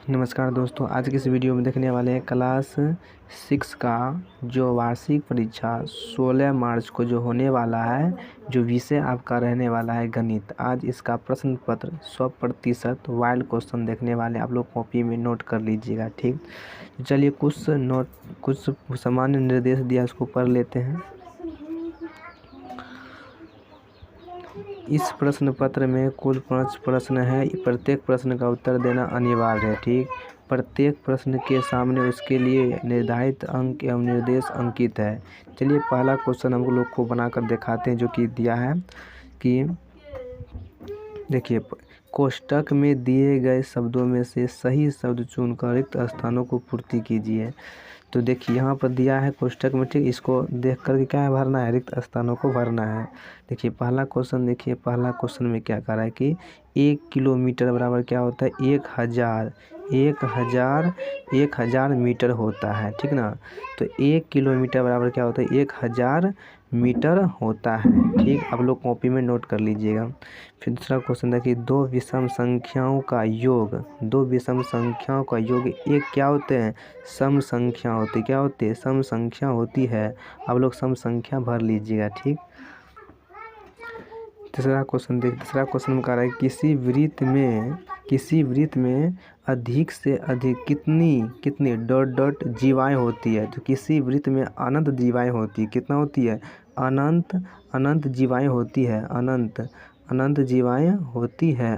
नमस्कार दोस्तों, आज की इस वीडियो में देखने वाले हैं क्लास 6 का जो वार्षिक परीक्षा 16 मार्च को जो होने वाला है, जो विषय आपका रहने वाला है गणित। आज इसका प्रश्न पत्र 100% वाइल्ड क्वेश्चन देखने वाले, आप लोग कॉपी में नोट कर लीजिएगा। ठीक, तो चलिए कुछ सामान्य निर्देश दिया, उसको पढ़ लेते हैं। इस प्रश्न पत्र में कुल 5 प्रश्न है। प्रत्येक प्रश्न का उत्तर देना अनिवार्य है। ठीक, प्रत्येक प्रश्न के सामने उसके लिए निर्धारित अंक एवं निर्देश अंकित है। चलिए पहला क्वेश्चन हम लोग को बनाकर दिखाते हैं, जो कि दिया है कि देखिए, कोष्टक में दिए गए शब्दों में से सही शब्द चुनकर रिक्त स्थानों को पूर्ति कीजिए। तो देखिए यहाँ पर दिया है कोष्टक में, ठीक, इसको देख कर के क्या है, भरना है, रिक्त स्थानों को भरना है। देखिए पहला क्वेश्चन, देखिए पहला क्वेश्चन में क्या कह रहा है कि 1 किलोमीटर बराबर क्या होता है, 1000 मीटर होता है। ठीक ना, तो 1 किलोमीटर बराबर क्या होता है, 1000 मीटर होता है। ठीक, आप लोग कॉपी में नोट कर लीजिएगा। फिर दूसरा क्वेश्चन देखिए, दो विषम संख्याओं का योग एक क्या होते हैं, सम संख्या होती, क्या होती है, सम संख्या होती है। आप लोग सम संख्या भर लीजिएगा। ठीक, तीसरा क्वेश्चन देखिए, तीसरा क्वेश्चन में कह रहा है किसी वृत्त में अधिक से अधिक कितनी जीवाएँ होती है। तो किसी वृत्त में अनंत जीवाएँ होती है, कितना होती है, अनंत जीवाएँ होती है, अनंत जीवाएँ होती है।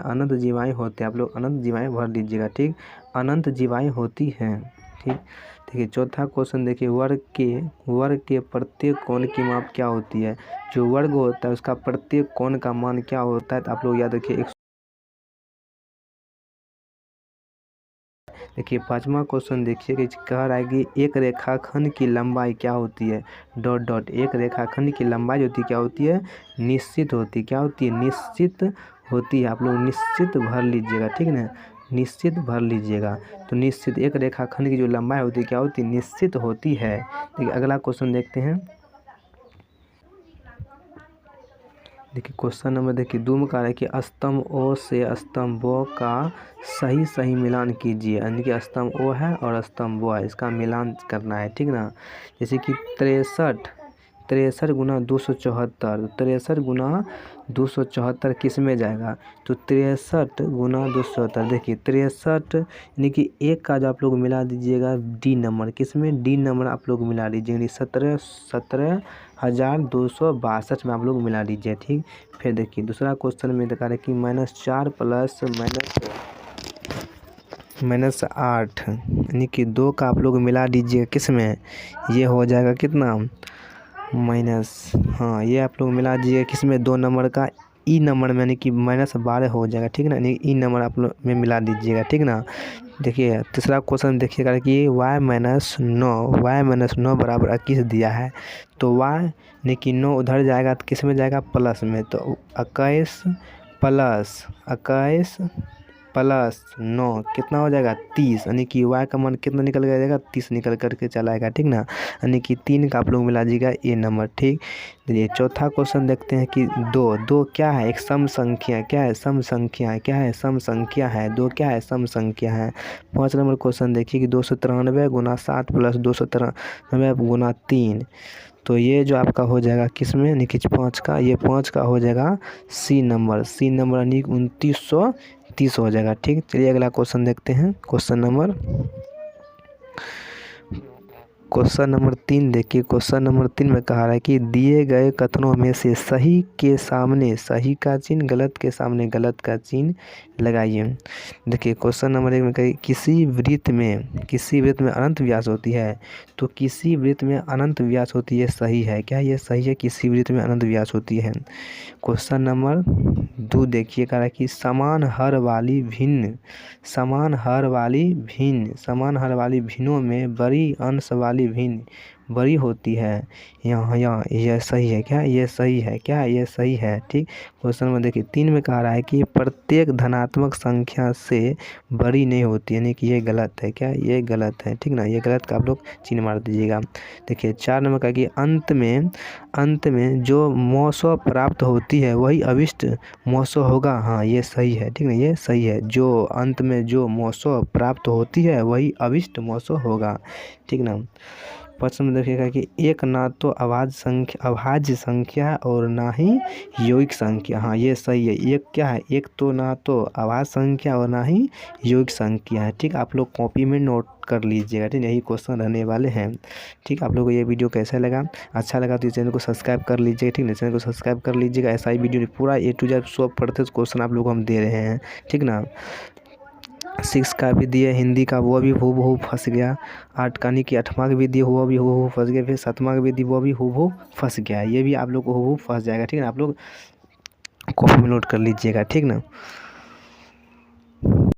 आप लोग अनंत जीवाएँ भर लीजिएगा। ठीक, अनंत जीवाएँ होती हैं। ठीक, देखिए चौथा क्वेश्चन देखिए, वर्ग के प्रत्येक कोण की माप क्या होती है। जो वर्ग होता है उसका प्रत्येक कोण का मान क्या होता है, तो आप लोग याद रखिए। देखिए पांचवा क्वेश्चन देखिए कि कह रहा है कि एक रेखाखंड की लंबाई क्या होती है, एक रेखाखंड की लंबाई होती क्या होती है, निश्चित होती, क्या होती है, निश्चित होती है। आप लोग निश्चित भर लीजिएगा। ठीक है ना, निश्चित भर लीजिएगा। तो निश्चित, एक रेखाखंड की जो लंबाई होती है क्या होती है, निश्चित होती है। देखिए अगला क्वेश्चन देखते हैं। देखिए क्वेश्चन नंबर देखिए 2 में कह रहा है कि स्तंभ ओ से स्तंभ ब का सही मिलान कीजिए। यानी कि स्तंभ ओ है और स्तंभ ब है, इसका मिलान करना है। ठीक ना, जैसे कि 63 गुना 274, 63 गुना 274 किस में जाएगा, तो 63 गुना 274। देखिए 63 यानी कि एक का जो आप लोग मिला दीजिएगा डी नंबर, किस में, डी नंबर आप लोग मिला दीजिए, 17,262 में आप लोग मिला दीजिए। ठीक, फिर देखिए दूसरा क्वेश्चन में दिखा रहा है कि -4 प्लस -8 यानी कि 2 का आप लोग मिला दीजिए, किस में, ये हो जाएगा कितना, माइनस, हाँ ये आप लोग मिला दीजिए किस में, 2 नंबर का ई नंबर में, यानी कि -12 हो जाएगा। ठीक ना, यानी ई नंबर आप लोग में मिला दीजिएगा। ठीक ना, देखिए तीसरा क्वेश्चन देखिएगा कि y - 9 बराबर 21 दिया है। तो y यानी कि 9 उधर जाएगा तो किस में जाएगा, प्लस में। तो 21 प्लस 9 कितना हो जाएगा, 30। यानी कि y का मान कितना निकल कर जाएगा, 30 निकल करके चला आएगा। ठीक ना, यानी कि 3 का आप लोग मिला दीजिएगा ये नंबर। ठीक, ये चौथा क्वेश्चन देखते हैं कि दो क्या है, एक सम संख्या, क्या है, सम संख्या है, क्या है, सम संख्या है। 2 क्या है, सम संख्या है। 5 नंबर क्वेश्चन देखिए कि 293 गुना 7 प्लस 293 गुना 3। तो ये जो आपका हो जाएगा किस में, यानी कि 5 का, ये 5 का हो जाएगा सी नंबर यानी 2930 हो जाएगा। ठीक, चलिए अगला क्वेश्चन देखते हैं। क्वेश्चन नंबर 3 देखिए, क्वेश्चन नंबर 3 में कहा रहा है कि दिए गए कथनों में से सही के सामने सही का चिन्ह, गलत के सामने गलत का चिन्ह लगाइए। देखिए क्वेश्चन नंबर 1 में कही किसी वृत्त में अनंत व्यास होती है। तो किसी वृत्त में अनंत व्यास होती है, सही है, क्या ये सही है, किसी वृत्त में अनंत व्यास होती है। क्वेश्चन नंबर 2 देखिए कह रहा है कि समान हर वाली भिन्नों में बड़ी अंश वाली भिन्न बड़ी होती है। यहाँ यह सही है क्या, ये सही है क्या, ये सही है। ठीक, क्वेश्चन में देखिए 3 में कह रहा है कि प्रत्येक धनात्मक संख्या से बड़ी नहीं होती, यानी कि ये गलत है क्या, ये गलत है। ठीक ना, ये गलत का आप लोग चिन्ह मार दीजिएगा। देखिए 4 नंबर का कि अंत में जो मौसो प्राप्त होती है वही अभिष्ट मौसो होगा। हाँ, ये सही है। ठीक ना, ये सही है। जो अंत में जो मौसो प्राप्त होती है वही अभिष्ट मौसो होगा। ठीक ना। प्रश्न में देखिएगा कि एक ना तो अभाज्य संख्या और ना ही यौगिक संख्या। हाँ, ये सही है। एक क्या है, एक तो ना तो अभाज्य संख्या और ना ही यौगिक संख्या है। ठीक, आप लोग कॉपी में नोट कर लीजिएगा। ठीक, यही क्वेश्चन रहने वाले हैं। ठीक, आप लोगों को ये वीडियो कैसा लगा, अच्छा लगा तो इस चैनल को सब्सक्राइब कर लीजिएगा। ठीक ना, चैनल को सब्सक्राइब कर लीजिएगा। ऐसा ही वीडियो पूरा A to Z 100% क्वेश्चन आप लोग को हम दे रहे हैं। ठीक ना, 6 का भी दिए, हिंदी का वो भी हूबहू फंस गया। 8 का नहीं कि 8वां का भी दिए, वो भी हूबहू फंस गया। फिर 7वां का भी दिए, वो भी हूबहू फंस गया। ये भी आप लोग को हूबहू फंस जाएगा। ठीक ना, आप लोग कॉपी में नोट कर लीजिएगा। ठीक ना।